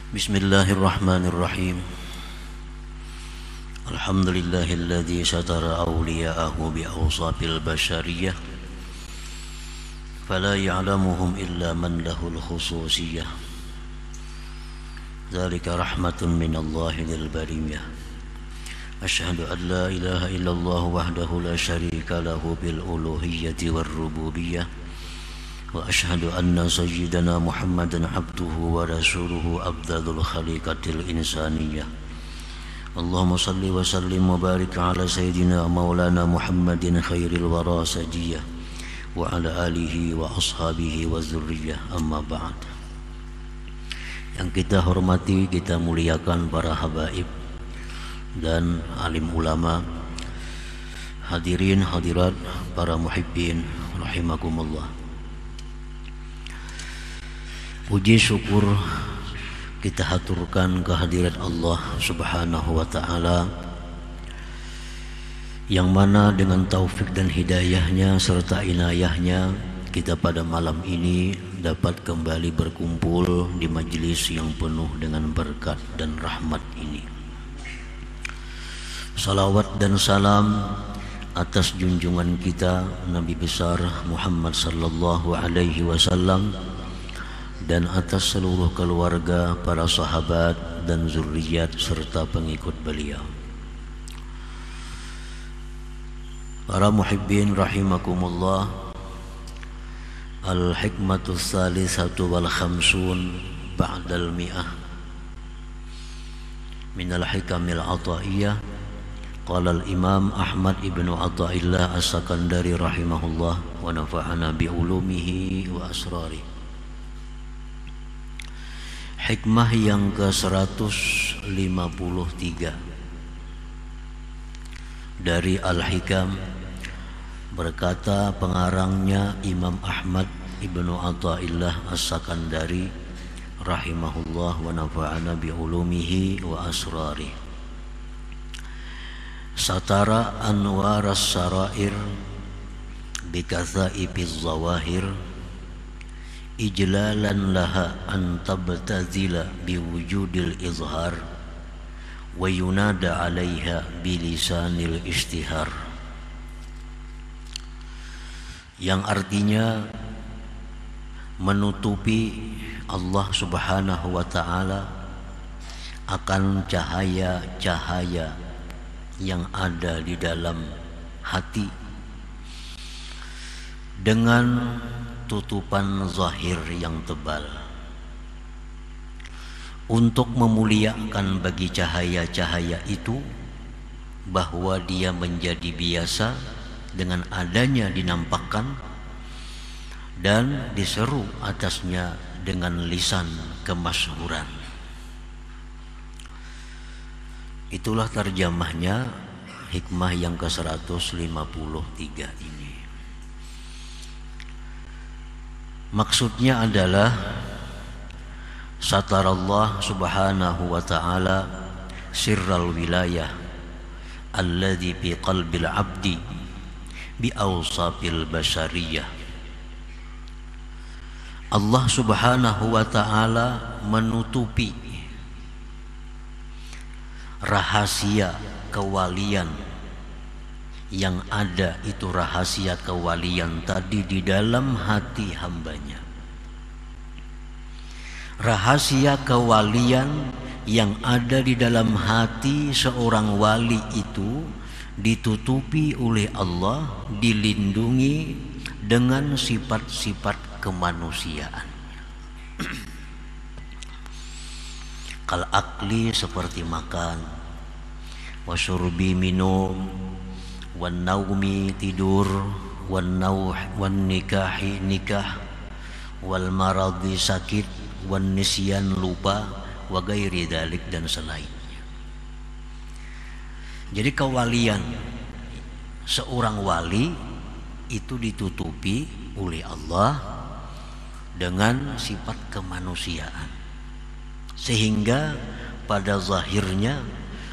Bismillahirrahmanirrahim. Alhamdulillahilladzi satara awliya'ahu bi'awsafil bashariyah fala ya'lamuhum illa man lahul khususiyah. Dzalika rahmatun minallahi lil bariyah. Asyhadu an la ilaha illallah wahdahu la syarika lahu bil uluhiyyati war rububiyyah. Wa ashhadu anna sayyidana Muhammadan abduhu wa rasuluhu afdalul khaliqatil insaniyah. Allahumma salli wa sallim wa barik ala sayyidina maulana Muhammadin khairil wara sajiyah wa ala alihi wa ashabihi wa zurriyah, amma ba'd. Yang kita hormati, kita muliakan para habaib dan alim ulama, hadirin hadirat, para muhibbin rahimakumullah. Puji syukur kita haturkan kehadirat Allah Subhanahu wa ta'ala, yang mana dengan taufik dan hidayahnya serta inayahnya kita pada malam ini dapat kembali berkumpul di majelis yang penuh dengan berkat dan rahmat ini. Salawat dan salam atas junjungan kita Nabi besar Muhammad sallallahu alaihi wasallam dan atas seluruh keluarga, para sahabat dan zuriat serta pengikut beliau. Para muhibbin rahimakumullah, al-hikmatu tsalitsatu wal khamsun ba'dal mi'ah minal hikamil ataiyah. Qala al-imam Ahmad ibnu Athaillah as-Sakandari rahimahullah wa nafa'ana bi ulumihi wa asrarihi. Hikmah yang ke-153 dari Al-Hikam, berkata pengarangnya Imam Ahmad ibnu Athaillah as-Sakandari rahimahullah wa nafa'ana bi ulumihi wa asrari. Satara anwaras sarair bi kathaibiz zawahir ijlalan laha an tabtazila biwujudil izhar wa yunada alaiha bilisanil istihar, yang artinya menutupi Allah Subhanahu wa ta'ala akan cahaya-cahaya yang ada di dalam hati dengan tutupan zahir yang tebal, untuk memuliakan bagi cahaya-cahaya itu bahwa dia menjadi biasa dengan adanya dinampakkan dan diseru atasnya dengan lisan kemasyhuran. Itulah terjemahnya hikmah yang ke-153 ini. Maksudnya adalah satarallah subhanahu wa ta'ala sirral wilayah alladhi fi qalbil abdi bi awsafil bashariyah. Allah subhanahu wa ta'ala menutupi rahasia kewalian yang ada, itu rahasia kewalian tadi di dalam hati hambanya. Rahasia kewalian yang ada di dalam hati seorang wali itu ditutupi oleh Allah, dilindungi dengan sifat-sifat kemanusiaan. Kal akli, seperti makan, wasyurbi, minum, wan naumi, tidur, wan nauh, wan nikahi, nikah, wal maradi, sakit, wan nisyan, lupa, wa gairi dalik, dan selainnya. Jadi kewalian seorang wali itu ditutupi oleh Allah dengan sifat kemanusiaan, sehingga pada zahirnya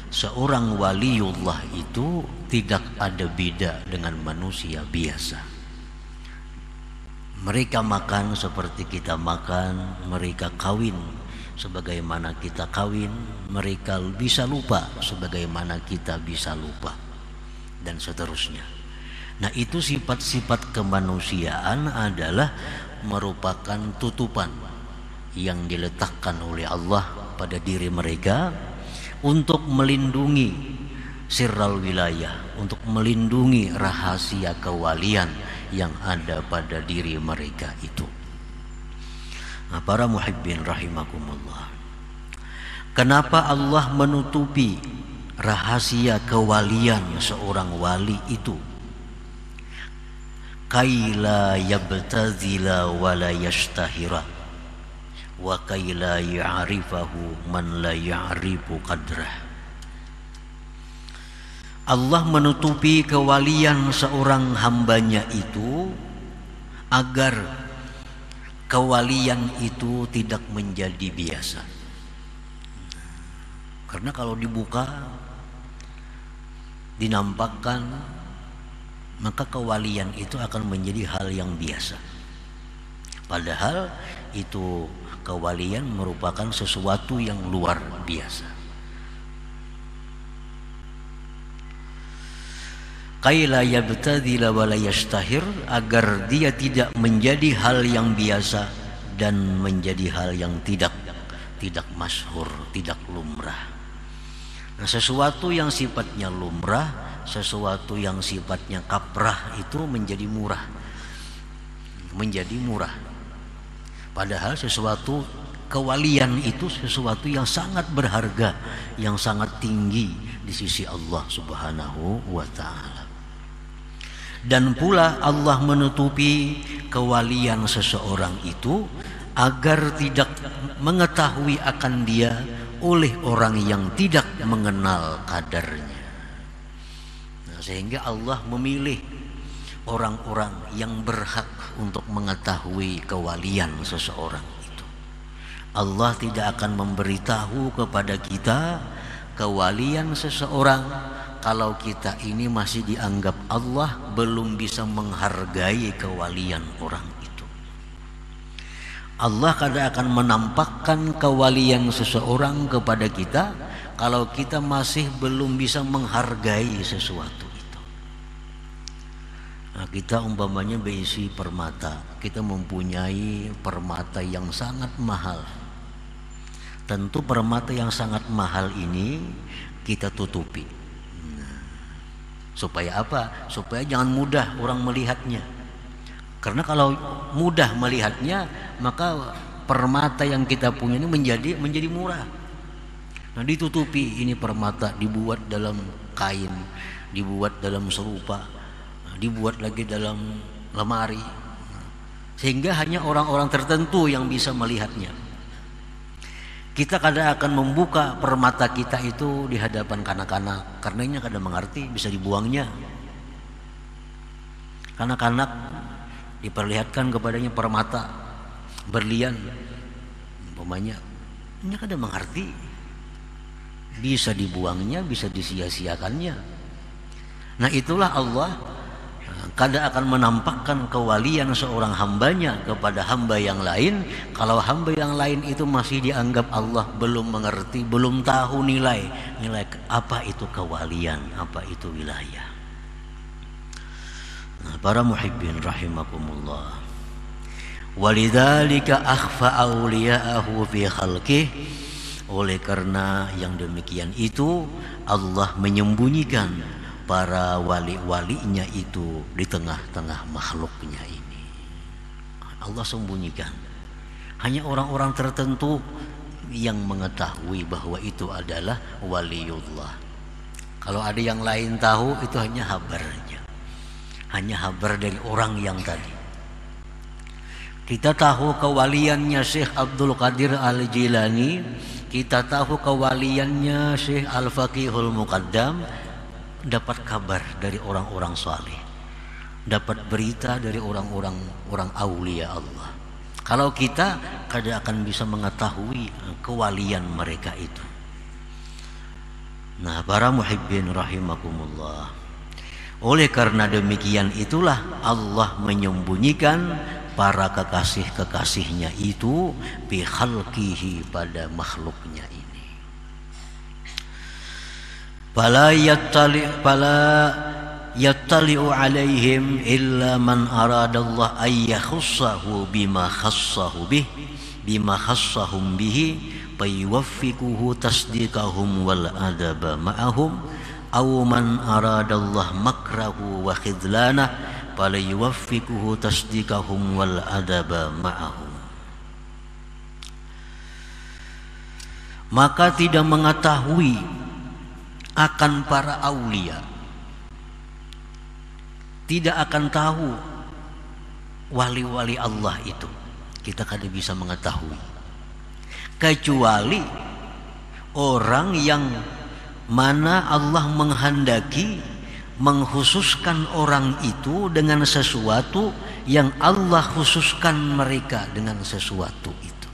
seorang waliullah itu tidak ada beda dengan manusia biasa. Mereka makan seperti kita makan, mereka kawin sebagaimana kita kawin, mereka bisa lupa sebagaimana kita bisa lupa, dan seterusnya. Nah, itu sifat-sifat kemanusiaan adalah merupakan tutupan yang diletakkan oleh Allah pada diri mereka untuk melindungi sirral wilayah, untuk melindungi rahasia kewalian yang ada pada diri mereka itu. Nah, para muhibbin rahimakumullah, kenapa Allah menutupi rahasia kewalian seorang wali itu? Kaila yabtazila wala yashtahira wa kaila ya'rifahu man la ya'rifu qadrah. Allah menutupi kewalian seorang hambanya itu agar kewalian itu tidak menjadi biasa. Karena kalau dibuka, dinampakkan, maka kewalian itu akan menjadi hal yang biasa. Padahal itu kewalian merupakan sesuatu yang luar biasa. Kaila yabtadila wala yashtahir, agar dia tidak menjadi hal yang biasa dan menjadi hal yang tidak masyhur, tidak lumrah. Nah, sesuatu yang sifatnya lumrah, sesuatu yang sifatnya kaprah itu menjadi murah. Padahal sesuatu kewalian itu sesuatu yang sangat berharga, yang sangat tinggi di sisi Allah Subhanahu wa ta'ala. Dan pula Allah menutupi kewalian seseorang itu agar tidak mengetahui akan dia oleh orang yang tidak mengenal kadarnya. Nah, sehingga Allah memilih orang-orang yang berhak untuk mengetahui kewalian seseorang itu. Allah tidak akan memberitahu kepada kita kewalian seseorang kalau kita ini masih dianggap Allah belum bisa menghargai kewalian orang itu. Allah kadang akan menampakkan kewalian seseorang kepada kita kalau kita masih belum bisa menghargai sesuatu itu. Nah, kita umpamanya berisi permata, kita mempunyai permata yang sangat mahal. Tentu permata yang sangat mahal ini kita tutupi. Supaya apa? Supaya jangan mudah orang melihatnya. Karena kalau mudah melihatnya, maka permata yang kita punya ini menjadi murah. Nah, ditutupi, ini permata dibuat dalam kain, dibuat dalam serupa, dibuat lagi dalam lemari, sehingga hanya orang-orang tertentu yang bisa melihatnya. Kita kadang akan membuka permata kita itu di hadapan kanak-kanak, karenanya kadang mengerti, bisa dibuangnya. Kanak-kanak diperlihatkan kepadanya permata berlian, umpamanya, ini kadang mengerti, bisa dibuangnya, bisa disia-siakannya. Nah, itulah Allah kadang akan menampakkan kewalian seorang hambanya kepada hamba yang lain kalau hamba yang lain itu masih dianggap Allah belum mengerti, belum tahu nilai apa itu kewalian, apa itu wilayah. Nah, para muhibbin rahimakumullah, walidzalika akhfa awliya'ahu fi khalqih, oleh karena yang demikian itu Allah menyembunyikan para wali-walinya itu di tengah-tengah makhluknya ini. Allah sembunyikan. Hanya orang-orang tertentu yang mengetahui bahwa itu adalah waliullah. Kalau ada yang lain tahu, itu hanya habarnya, hanya habar dari orang yang tadi. Kita tahu kewaliannya Syekh Abdul Qadir Al-Jilani, kita tahu kewaliannya Syekh Al-Faqihul Muqaddam, dapat kabar dari orang-orang saleh, dapat berita dari orang-orang aulia Allah. Kalau kita kadang akan bisa mengetahui kewalian mereka itu. Nah, para muhibbin rahimakumullah, oleh karena demikian itulah Allah menyembunyikan para kekasih-kekasihnya itu bi khalqihi, pada makhluknya ini. Fala yattali'u alaihim illa man aradallah ay yakhussahu bima khassahum bihi fayuwaffiquhu tasdiqahum wal adaba ma'ahum aw man aradallah makrahu wa khidlanah fala yuwaffiquhu tasdiqahum wal adaba ma'ahum. Maka tidak mengetahui akan para aulia, tidak akan tahu wali-wali Allah itu, kita kada bisa mengetahui kecuali orang yang mana Allah menghendaki mengkhususkan orang itu dengan sesuatu yang Allah khususkan mereka dengan sesuatu itu.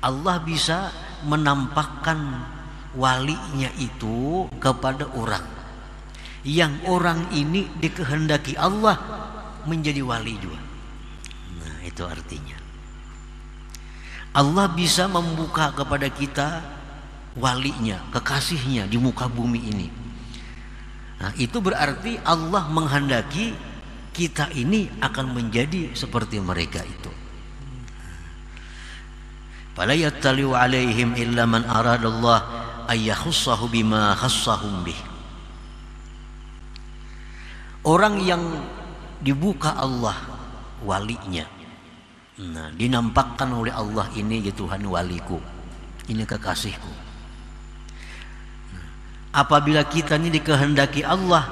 Allah bisa menampakkan walinya itu kepada orang yang orang ini dikehendaki Allah menjadi wali juga. Nah, itu artinya Allah bisa membuka kepada kita walinya, kekasihnya di muka bumi ini. Nah, itu berarti Allah menghendaki kita ini akan menjadi seperti mereka itu. Fala yattali'u alaihim illa man aradallah ay yakhussahu bima khassahum bih. Orang yang dibuka Allah walinya, nah, dinampakkan oleh Allah, ini ya Tuhan waliku, ini kekasihku. Apabila kita ini dikehendaki Allah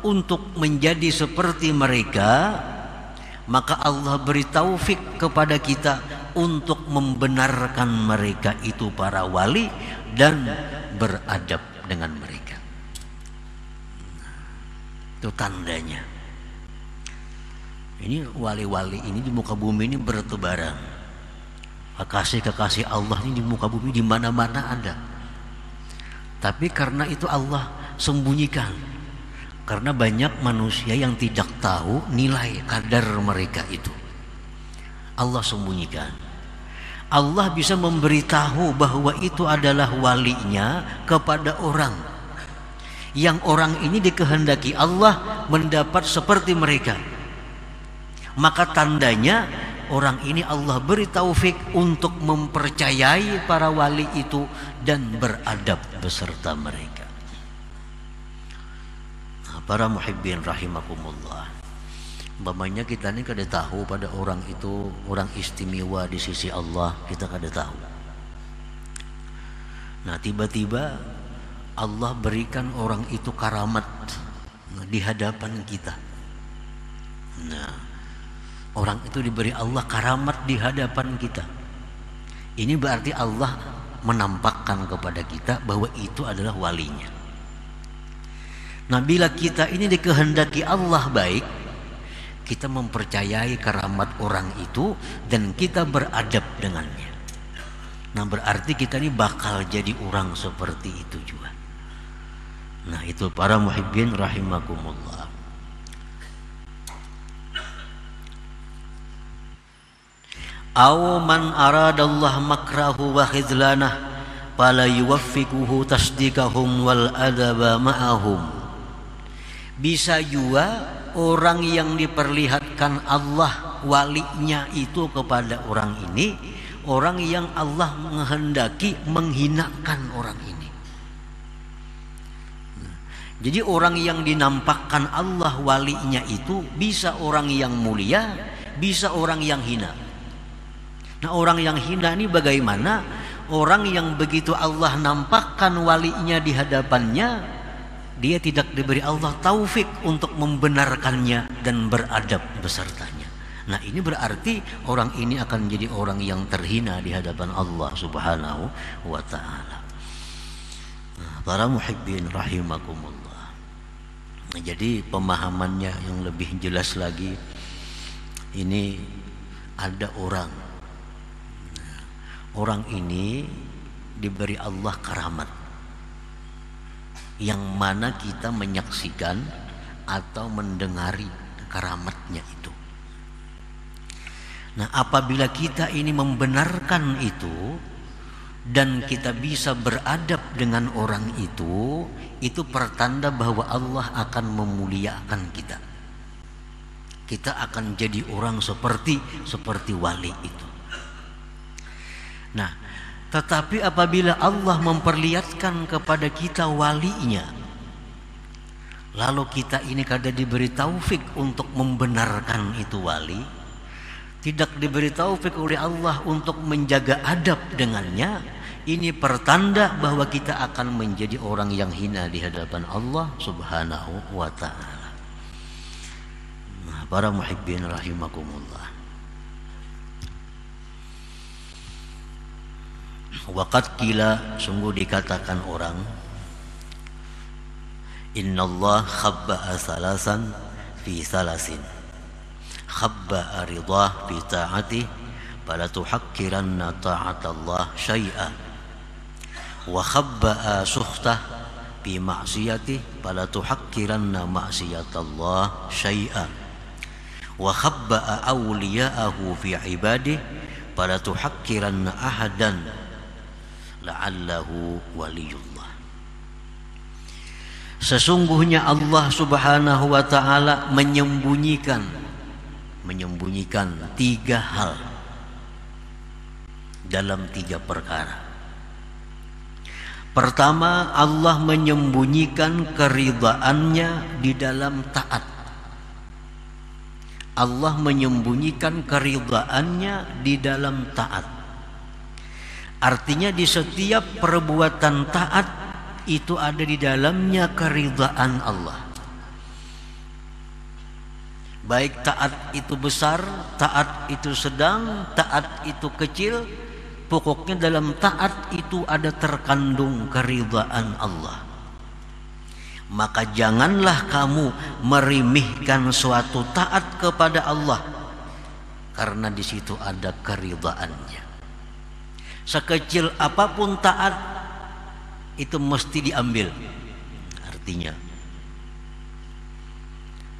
untuk menjadi seperti mereka, maka Allah beri taufik kepada kita untuk membenarkan mereka itu para wali dan beradab dengan mereka. Itu tandanya. Ini wali-wali ini di muka bumi ini bertebaran. Kekasih-kekasih Allah ini di muka bumi di mana-mana ada. Tapi karena itu Allah sembunyikan, karena banyak manusia yang tidak tahu nilai kadar mereka itu. Allah sembunyikan. Allah bisa memberitahu bahwa itu adalah walinya kepada orang yang orang ini dikehendaki Allah mendapat seperti mereka. Maka tandanya orang ini Allah beri taufik untuk mempercayai para wali itu dan beradab beserta mereka. Nah, para muhibbin rahimakumullah, umpamanya kita ini kada tahu pada orang itu orang istimewa di sisi Allah, kita kada tahu. Nah, tiba-tiba Allah berikan orang itu karamat di hadapan kita. Nah, orang itu diberi Allah karamat di hadapan kita. Ini berarti Allah menampakkan kepada kita bahwa itu adalah walinya. Nah, bila kita ini dikehendaki Allah baik, kita mempercayai karamat orang itu dan kita beradab dengannya. Nah, berarti kita ini bakal jadi orang seperti itu juga. Nah, itu para muhibbin rahimakumullah. Aw man aradallah makrahu wa khidlanah fala yuwaffiquhu tasdiqahum wal adaba ma'ahum. Bisa juga orang yang diperlihatkan Allah walinya itu kepada orang ini, orang yang Allah menghendaki menghinakan orang ini. Jadi orang yang dinampakkan Allah walinya itu bisa orang yang mulia, bisa orang yang hina. Nah, orang yang hina ini bagaimana? Orang yang begitu Allah nampakkan walinya di hadapannya, dia tidak diberi Allah taufik untuk membenarkannya dan beradab besertanya. Nah, ini berarti orang ini akan menjadi orang yang terhina di hadapan Allah Subhanahu wa ta'ala. Nah, para muhibbin rahimakumullah. Nah, jadi pemahamannya yang lebih jelas lagi, ini ada orang ini diberi Allah karamat yang mana kita menyaksikan atau mendengari karamatnya itu. Nah, apabila kita ini membenarkan itu dan kita bisa beradab dengan orang itu pertanda bahwa Allah akan memuliakan kita. Kita akan jadi orang seperti wali itu. Nah, tetapi apabila Allah memperlihatkan kepada kita walinya, lalu kita ini kada diberi taufik untuk membenarkan itu wali, tidak diberi taufik oleh Allah untuk menjaga adab dengannya, ini pertanda bahwa kita akan menjadi orang yang hina di hadapan Allah Subhanahu wa ta'ala. Nah, para muhibbin rahimakumullah, waqad qila, sungguh dikatakan orang, innallah khabba'a salasan fi salasin, khabba'a ridah fi ta'ati fala tuhakkiranna ta'atallah syai'a, wa khabba'a sukhtah fi ma'siyati fala tuhakkiranna ma'siyatallah syai'a, wa khabba'a awliya'ahu fi ibadih fala tuhakkiranna ahadan la'allahu waliyullah. Sesungguhnya Allah Subhanahu wa ta'ala menyembunyikan tiga hal dalam tiga perkara. Pertama, Allah menyembunyikan keridhaannya di dalam taat. Allah menyembunyikan keridhaannya di dalam taat. Artinya di setiap perbuatan taat itu ada di dalamnya keridhaan Allah. Baik taat itu besar, taat itu sedang, taat itu kecil, pokoknya dalam taat itu ada terkandung keridhaan Allah. Maka janganlah kamu meremehkan suatu taat kepada Allah, karena di situ ada keridhaannya. Sekecil apapun taat itu mesti diambil. Artinya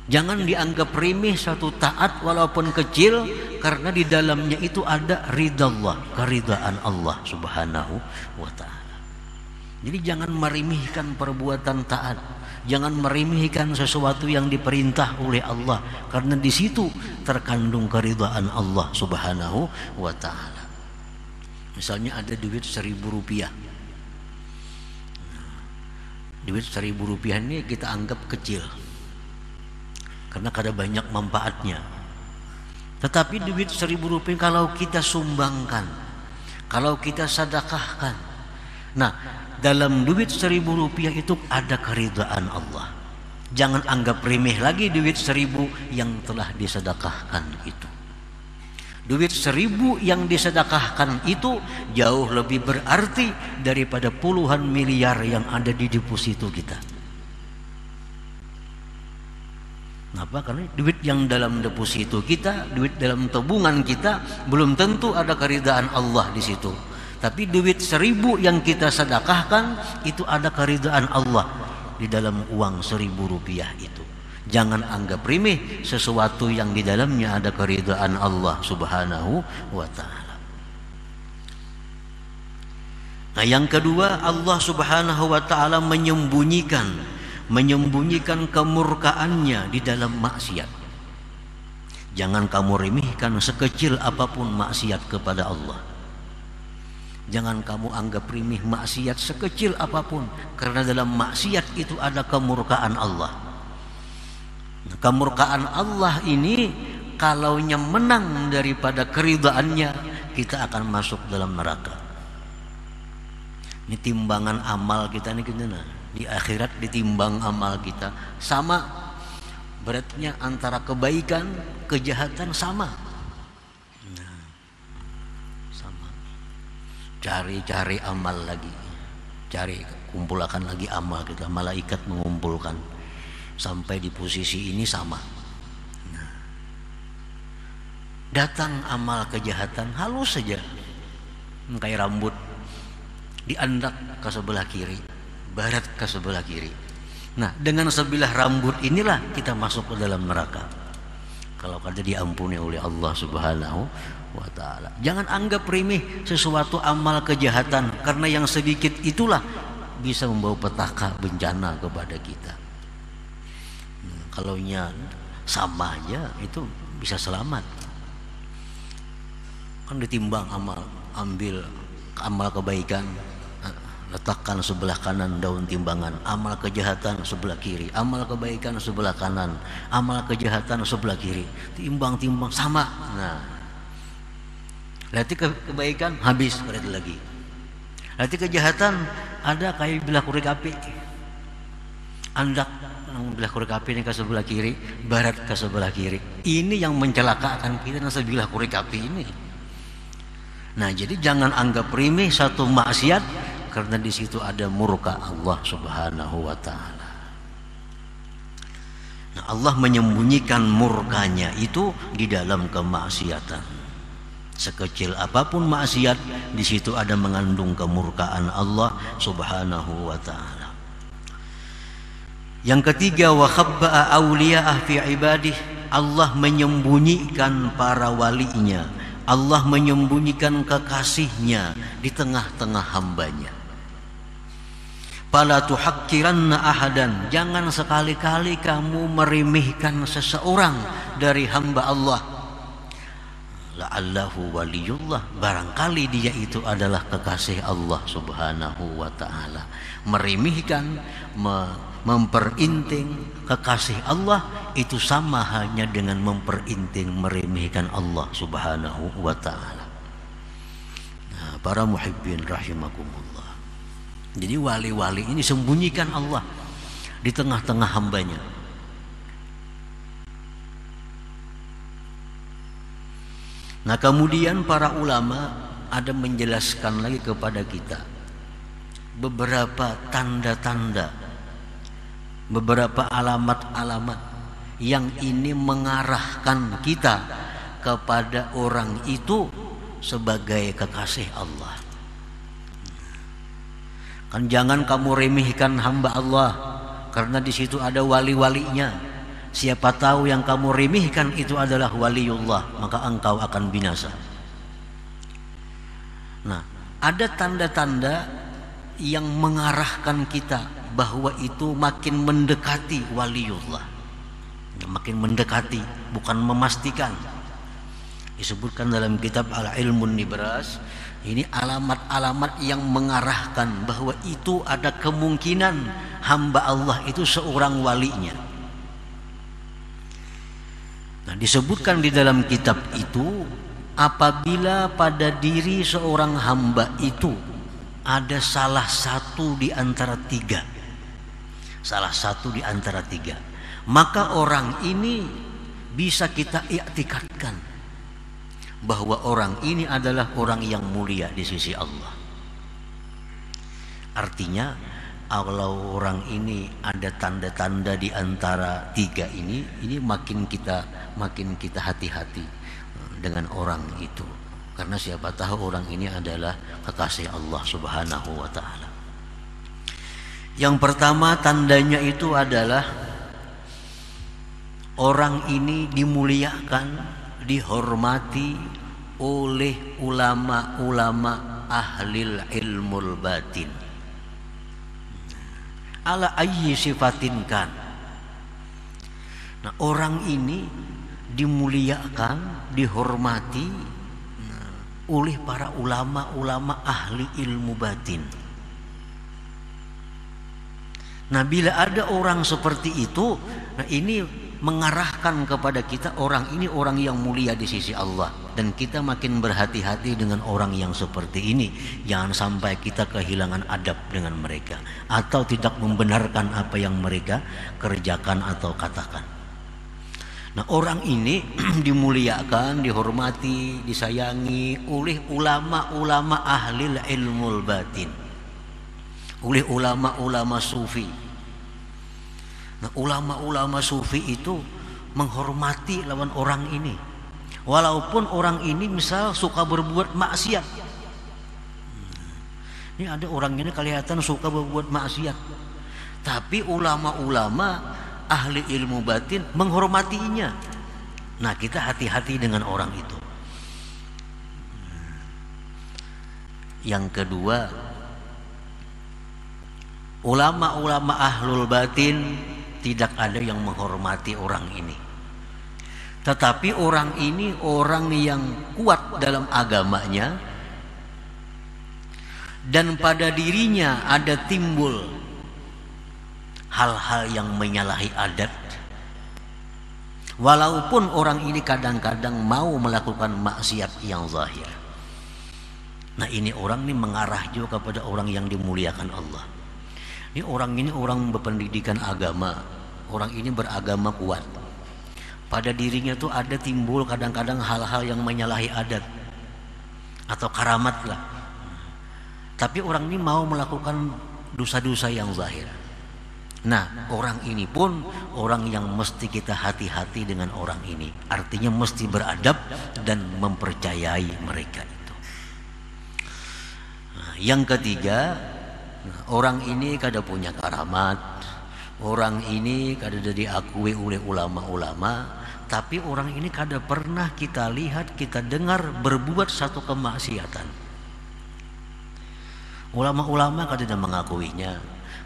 jangan dianggap remeh satu taat walaupun kecil, karena di dalamnya itu ada ridha Allah, keridhaan Allah Subhanahu wa ta'ala. Jadi jangan meremehkan perbuatan taat, jangan meremehkan sesuatu yang diperintah oleh Allah, karena di situ terkandung keridhaan Allah Subhanahu wa ta'ala. Misalnya ada duit 1.000 rupiah. Duit 1.000 rupiah ini kita anggap kecil karena kada banyak manfaatnya. Tetapi duit 1.000 rupiah kalau kita sumbangkan, kalau kita sedekahkan, nah dalam duit 1.000 rupiah itu ada keridhaan Allah. Jangan anggap remeh lagi duit 1.000 yang telah disedekahkan itu. Duit 1.000 yang disedekahkan itu jauh lebih berarti daripada puluhan miliar yang ada di deposito kita. Kenapa? Karena duit yang dalam deposito kita, duit dalam tabungan kita, belum tentu ada keridhaan Allah di situ. Tapi duit 1.000 yang kita sedekahkan itu ada keridhaan Allah di dalam uang 1.000 rupiah itu. Jangan anggap remeh sesuatu yang di dalamnya ada keridhaan Allah Subhanahu wa ta'ala. Nah, yang kedua, Allah Subhanahu wa ta'ala menyembunyikan kemurkaannya di dalam maksiat. Jangan kamu remehkan sekecil apapun maksiat kepada Allah. Jangan kamu anggap remeh maksiat sekecil apapun, karena dalam maksiat itu ada kemurkaan Allah. Kemurkaan Allah ini kalaunya menang daripada keridhaannya, kita akan masuk dalam neraka. Ini timbangan amal kita nih gimana? Di akhirat ditimbang amal kita sama beratnya antara kebaikan, kejahatan sama. Nah, sama. Cari amal lagi, kumpulkan lagi amal kita. Malaikat mengumpulkan sampai di posisi ini sama. Nah, datang amal kejahatan halus saja, kayak rambut diandak ke sebelah kiri, barat ke sebelah kiri. Nah, dengan sebilah rambut inilah kita masuk ke dalam neraka. kalau kada diampuni oleh Allah Subhanahu wa ta'ala. Jangan anggap remeh sesuatu amal kejahatan, karena yang sedikit itulah bisa membawa petaka bencana kepada kita. Kalau nya sama aja itu bisa selamat. Kan ditimbang amal, ambil amal kebaikan, letakkan sebelah kanan daun timbangan, amal kejahatan sebelah kiri, amal kebaikan sebelah kanan, amal kejahatan sebelah kiri, timbang-timbang sama. Nah, berarti kebaikan habis, berarti lagi. Berarti kejahatan ada kayak bilah korek api, andak bilah korek api ini ke sebelah kiri, barat ke sebelah kiri. Ini yang mencelakakan kita dengan sebilah korek api ini. Nah, jadi jangan anggap remeh satu maksiat, karena di situ ada murka Allah Subhanahu wa ta'ala. Nah, Allah menyembunyikan murkanya itu di dalam kemaksiatan. Sekecil apapun maksiat, di situ ada mengandung kemurkaan Allah Subhanahu wa ta'ala. Yang ketiga, wa khabba'a awliya'ah fi ibadih. Allah menyembunyikan para walinya, Allah menyembunyikan kekasihnya di tengah-tengah hambanya. Fala tuhakkiranna ahadan, jangan sekali-kali kamu meremehkan seseorang dari hamba Allah. La'allahu waliyullah, barangkali dia itu adalah kekasih Allah Subhanahu wa ta'ala. Meremehkan, memperinting kekasih Allah itu sama hanya dengan memperinting, meremehkan Allah Subhanahu wa ta'ala. Nah, para muhibbin rahimakumullah, jadi wali-wali ini sembunyikan Allah di tengah-tengah hambanya. Nah, kemudian para ulama ada menjelaskan lagi kepada kita beberapa tanda-tanda, beberapa alamat-alamat yang ini mengarahkan kita kepada orang itu sebagai kekasih Allah. Kan jangan kamu remehkan hamba Allah, karena di situ ada wali-walinya. Siapa tahu yang kamu remehkan itu adalah waliullah, maka engkau akan binasa. Nah, ada tanda-tanda yang mengarahkan kita bahwa itu makin mendekati waliullah, makin mendekati, bukan memastikan. Disebutkan dalam kitab Al-Ilmun Nibras, ini alamat-alamat yang mengarahkan bahwa itu ada kemungkinan hamba Allah itu seorang walinya. Nah, disebutkan di dalam kitab itu, apabila pada diri seorang hamba itu ada salah satu di antara tiga, maka orang ini bisa kita i'tikadkan bahwa orang ini adalah orang yang mulia di sisi Allah. Artinya, kalau orang ini ada tanda-tanda di antara tiga ini makin kita hati-hati dengan orang itu, karena siapa tahu orang ini adalah kekasih Allah Subhanahu wa ta'ala. Yang pertama tandanya itu adalah orang ini dimuliakan, dihormati oleh ulama-ulama ahlil ilmul batin, ala ayyi sifatin kan. Nah, orang ini dimuliakan, dihormati oleh para ulama-ulama ahli ilmu batin. Nah, bila ada orang seperti itu, nah ini mengarahkan kepada kita orang ini orang yang mulia di sisi Allah, dan kita makin berhati-hati dengan orang yang seperti ini. Jangan sampai kita kehilangan adab dengan mereka atau tidak membenarkan apa yang mereka kerjakan atau katakan. Nah, orang ini dimuliakan, dihormati, disayangi oleh ulama-ulama ahli ilmul batin, oleh ulama-ulama sufi. Nah, ulama-ulama sufi itu menghormati lawan orang ini, walaupun orang ini misal suka berbuat maksiat. Ini ada orang ini kelihatan suka berbuat maksiat, tapi ulama-ulama ahli ilmu batin menghormatinya. Nah, kita hati-hati dengan orang itu. Yang kedua, ulama-ulama ahlul batin tidak ada yang menghormati orang ini. Tetapi orang ini orang yang kuat dalam agamanya, dan pada dirinya ada timbul hal-hal yang menyalahi adat. Walaupun orang ini kadang-kadang mau melakukan maksiat yang zahir. Nah, ini orang ini mengarah juga kepada orang yang dimuliakan Allah. Ini orang berpendidikan agama. Orang ini beragama kuat. Pada dirinya tuh ada timbul kadang-kadang hal-hal yang menyalahi adat atau karamat lah. Tapi orang ini mau melakukan dosa-dosa yang zahir. Nah, orang ini pun orang yang mesti kita hati-hati dengan orang ini. Artinya mesti beradab dan mempercayai mereka itu. Nah, yang ketiga, orang ini kada punya karamat. Orang ini kada diakui oleh ulama-ulama. Tapi orang ini kada pernah kita lihat, kita dengar berbuat satu kemaksiatan. Ulama-ulama kada mengakuinya.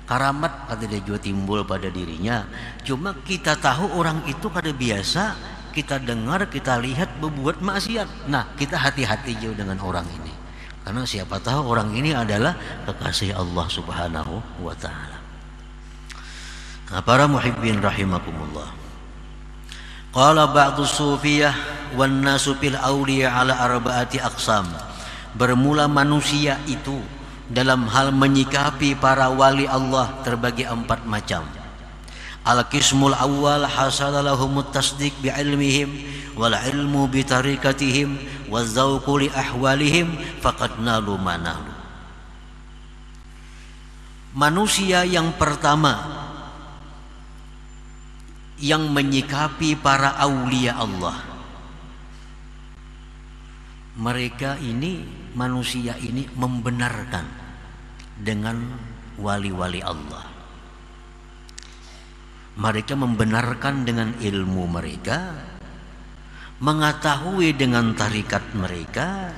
Karamat kada juga timbul pada dirinya. Cuma kita tahu orang itu kada biasa, kita dengar, kita lihat berbuat maksiat. Nah, kita hati-hati juga dengan orang ini. Karena siapa tahu orang ini adalah kekasih Allah Subhanahu wa taala. Nah, para muhibbin rahimakumullah. Qala ba'du sufiyah wan nasu fil awliya ala arba'ati aqsam. Bermula manusia itu dalam hal menyikapi para wali Allah terbagi 4 macam. Al-qismul awwal hasala lahumut tasdiq bi ilmihim wal ilmu bi tariqatihim waz zauqu li ahwalihim faqad nalu manalu. Manusia yang pertama yang menyikapi para aulia Allah, mereka ini, manusia ini membenarkan dengan wali-wali Allah. Mereka membenarkan dengan ilmu mereka, mengetahui dengan tarikat mereka,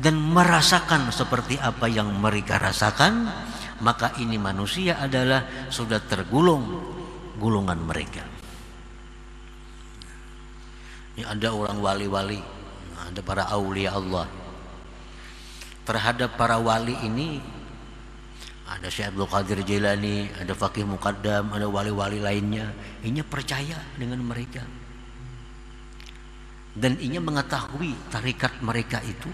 dan merasakan seperti apa yang mereka rasakan. Maka ini manusia adalah sudah tergolong golongan mereka. Ini ada orang wali-wali, ada para aulia Allah. Terhadap para wali ini ada Syekh Abdul Qadir Jilani, ada Faqih Muqaddam, ada wali-wali lainnya. Inya percaya dengan mereka, dan inya mengetahui tarikat mereka itu,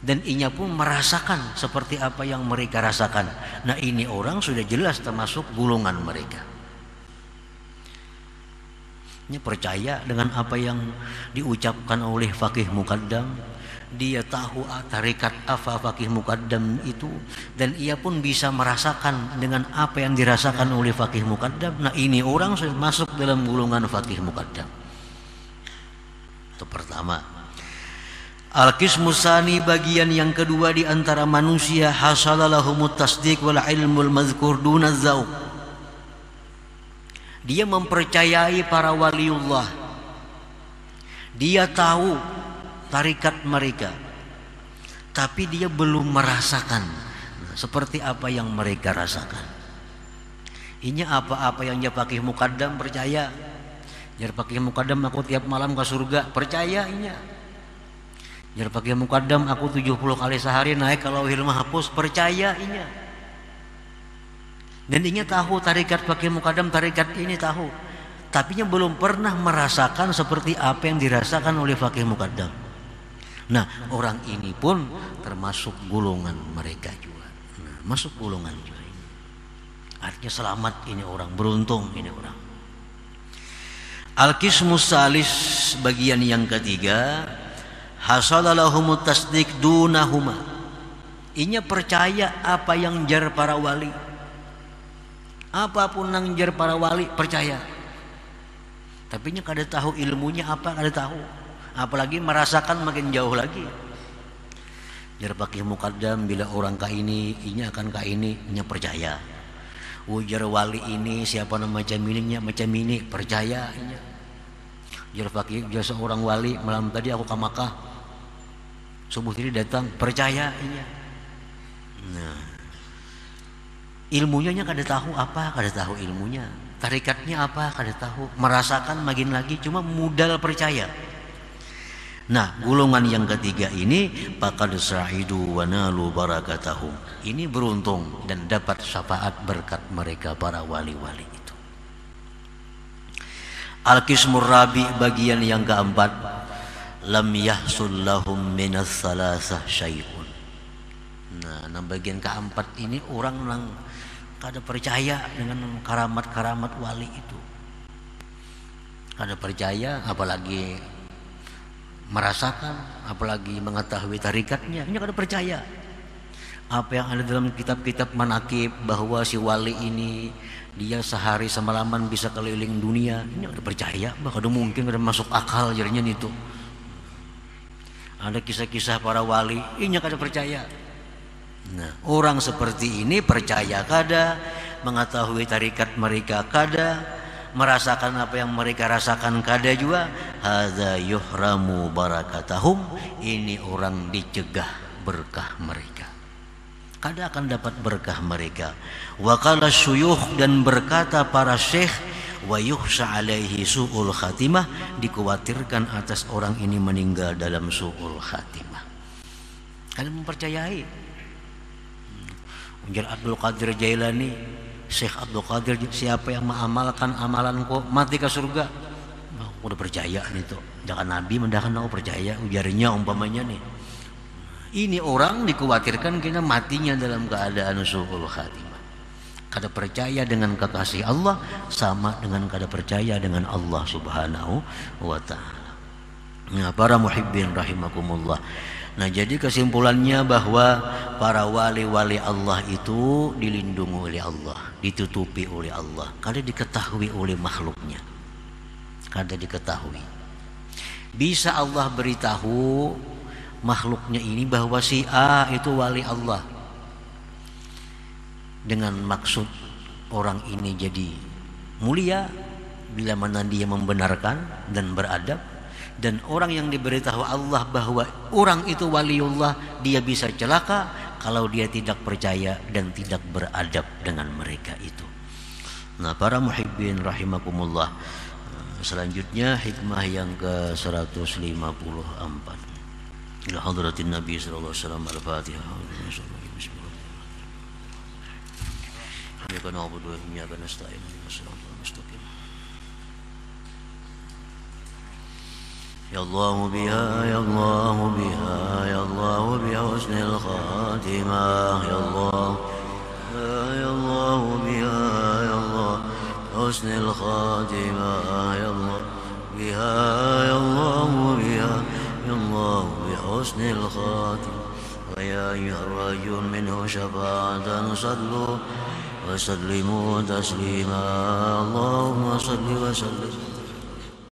dan inya pun merasakan seperti apa yang mereka rasakan. Nah, ini orang sudah jelas termasuk golongan mereka. Inya percaya dengan apa yang diucapkan oleh Faqih Muqaddam. Dia tahu tarikat apa Faqih Muqaddam itu, dan ia pun bisa merasakan dengan apa yang dirasakan oleh Faqih Muqaddam. Nah, ini orang sudah masuk dalam golongan Faqih Muqaddam. Itu pertama. Al-qismus tsani, bagian yang kedua di antara manusia, hasalalahumut tasdiq wal ilmul mazkur duna zauq. Dia mempercayai para waliullah. Dia tahu tarikat mereka, tapi dia belum merasakan seperti apa yang mereka rasakan. Ini apa-apa yang dia Faqih Muqaddam percaya. Jar Faqih Muqaddam aku tiap malam ke surga, percaya inya. Jar Faqih Muqaddam aku 70 kali sehari naik ke Lauhil Mahfuz, percaya inya. Dan inya tahu tarikat Faqih Muqaddam, tarikat ini tahu, tapi nya belum pernah merasakan seperti apa yang dirasakan oleh Faqih Muqaddam. Nah, orang ini pun termasuk golongan mereka juga. Nah, masuk golongan juga ini. Artinya selamat ini orang, beruntung ini orang. Al-qismus salis, bagian yang ketiga, hasalalahumut tasdiq dunahuma. Inya percaya apa yang jar para wali. Apapun yang jar para wali percaya. Tapi nya kada tahu ilmunya apa, kada tahu. Apalagi merasakan makin jauh lagi. Jar Faqih Muqaddam bila orang ka ini, inya akan ka ini, inya percaya. Ujar wali ini siapa nama macam ini, percaya inya. Jar fakih, jar seorang wali, malam tadi aku ke Makkah, subuh tadi datang, percaya iya. Nah, ilmunya kada tahu apa, kada tahu ilmunya, tarikatnya apa, kada tahu, merasakan makin lagi, cuma modal percaya. Nah, golongan yang ketiga ini faqad sa'idu wa nalu barakatahum. Ini beruntung dan dapat syafaat berkat mereka para wali-wali itu. Al-qismur rabi, bagian yang keempat, lam yahsul lahum minas salasah syai'un. Nah, bagian keempat ini orang yang kada percaya dengan karamat-karamat wali itu. Kada percaya, apalagi merasakan, apalagi mengetahui tarikatnya, ini kada percaya. Apa yang ada dalam kitab-kitab manakib bahwa si wali ini dia sehari semalaman bisa keliling dunia, ini kada percaya, kada mungkin, kada masuk akal jadinya itu. Ada kisah-kisah para wali, ini kada percaya. Nah, orang seperti ini percaya kada, mengetahui tarikat mereka kada, merasakan apa yang mereka rasakan kada juga. Hadza yuhramu barakatahum, ini orang dicegah berkah mereka, kada akan dapat berkah mereka. Wa qala syuyukh, dan berkata para syekh, wa yukhsha alaihi su'ul khatimah, dikhawatirkan atas orang ini meninggal dalam su'ul khatimah. Kalian mempercayai Ujar Abdul Qadir Jailani, Syekh Abdul Qadir, siapa yang mengamalkan amalanku mati ke surga. Aku udah percaya nih tuh, jangan Nabi mendakan aku percaya, ujarnya umpamanya nih. Ini orang dikhawatirkan kena matinya dalam keadaan su'ul khatimah. Kada percaya dengan kekasih Allah sama dengan kada percaya dengan Allah Subhanahu wa ta'ala. Nah, para muhibbin rahimakumullah. Nah, jadi kesimpulannya bahwa para wali-wali Allah itu dilindungi oleh Allah, ditutupi oleh Allah, kada diketahui oleh makhluknya, kada diketahui. Bisa Allah beritahu makhluknya ini bahwa si A itu wali Allah, dengan maksud orang ini jadi mulia bila mana dia membenarkan dan beradab. Dan orang yang diberitahu Allah bahwa orang itu waliullah, dia bisa celaka kalau dia tidak percaya dan tidak beradab dengan mereka itu. Nah, para muhibbin rahimakumullah, selanjutnya hikmah yang ke-154. Ila hadratin Nabi sallallahu alaihi wasallam. Al-Fatihah. Iyyaka na'budu wa iyyaka nasta'in. Shiratal mustaqim. Ya Allah biha, ya Allah biha, ya Allah biha husnul khatimah. Ya Allah, ya Allah biha, ya Allah husnul khatimah. Ya Allah biha, ya Allah biha, ya Allah biha husnul khatimah. Wa ya ayyuhar minhu syafa'atan sallu wa sallimu taslima. Allahumma salli wa sallim